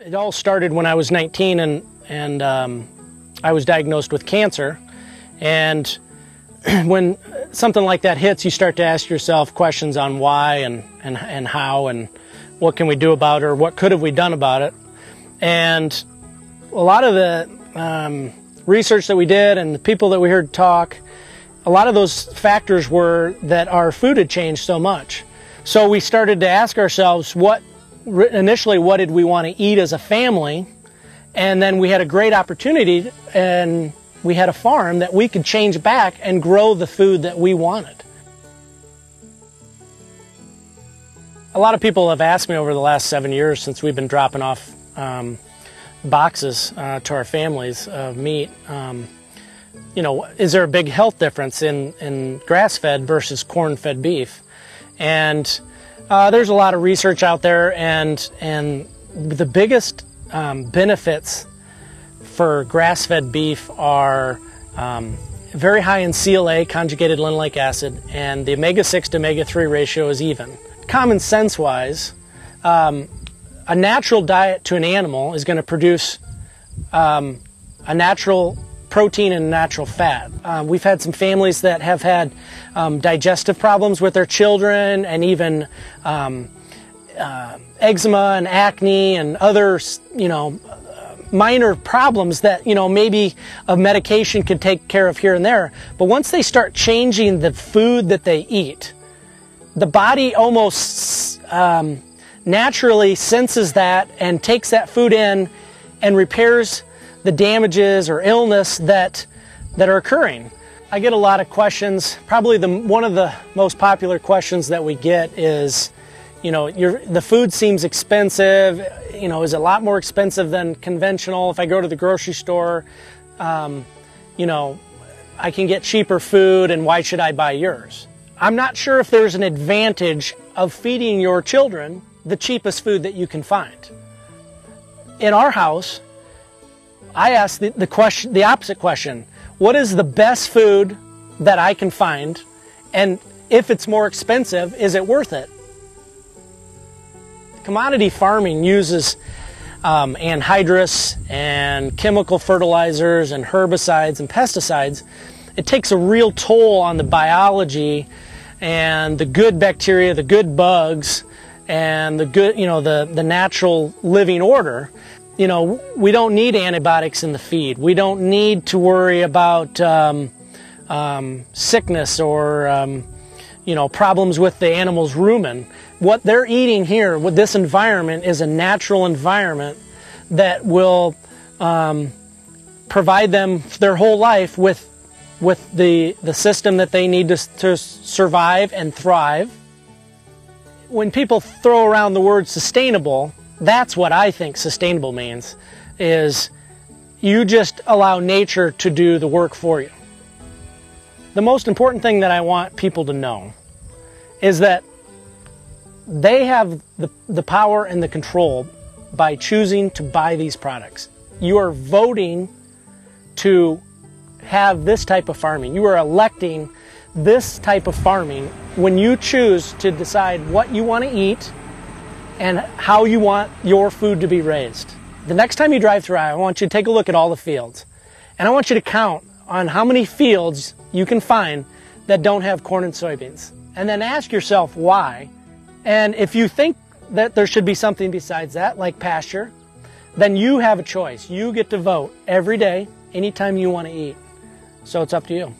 It all started when I was 19 and I was diagnosed with cancer. And when something like that hits, you start to ask yourself questions on why and how and what can we do about it, or what could have we done about it. And a lot of the research that we did and the people that we heard talk, a lot of those factors were that our food had changed so much. So we started to ask ourselves, initially what did we want to eat as a family? And then we had a great opportunity, and we had a farm that we could change back and grow the food that we wanted. A lot of people have asked me over the last 7 years, since we've been dropping off boxes to our families of meat, you know, is there a big health difference in grass-fed versus corn-fed beef? And there's a lot of research out there, and the biggest benefits for grass-fed beef are very high in CLA, conjugated linoleic acid, and the omega-6 to omega-3 ratio is even. Common sense-wise, a natural diet to an animal is going to produce a natural protein and natural fat. We've had some families that have had digestive problems with their children, and even eczema and acne and other, you know, minor problems that, you know, maybe a medication could take care of here and there. But once they start changing the food that they eat, the body almost naturally senses that and takes that food in and repairs the damages or illness that are occurring. I get a lot of questions. Probably one of the most popular questions that we get is, you know, the food seems expensive. You know, is it a lot more expensive than conventional? If I go to the grocery store, you know, I can get cheaper food, and why should I buy yours? I'm not sure if there's an advantage of feeding your children the cheapest food that you can find. In our house, I ask the opposite question. What is the best food that I can find? And if it's more expensive, is it worth it? Commodity farming uses anhydrous and chemical fertilizers and herbicides and pesticides. It takes a real toll on the biology and the good bacteria, the good bugs, and the good, you know, the natural living order. You know, we don't need antibiotics in the feed. We don't need to worry about sickness or you know, problems with the animal's rumen. What they're eating here with this environment is a natural environment that will provide them their whole life with the system that they need to survive and thrive. When people throw around the word sustainable, that's what I think sustainable means, is you just allow nature to do the work for you. The most important thing that I want people to know is that they have the power and the control by choosing to buy these products. You are voting to have this type of farming. You are electing this type of farming when you choose to decide what you want to eat and how you want your food to be raised. The next time you drive through, I want you to take a look at all the fields. And I want you to count on how many fields you can find that don't have corn and soybeans. And then ask yourself why. And if you think that there should be something besides that, like pasture, then you have a choice. You get to vote every day, anytime you want to eat. So it's up to you.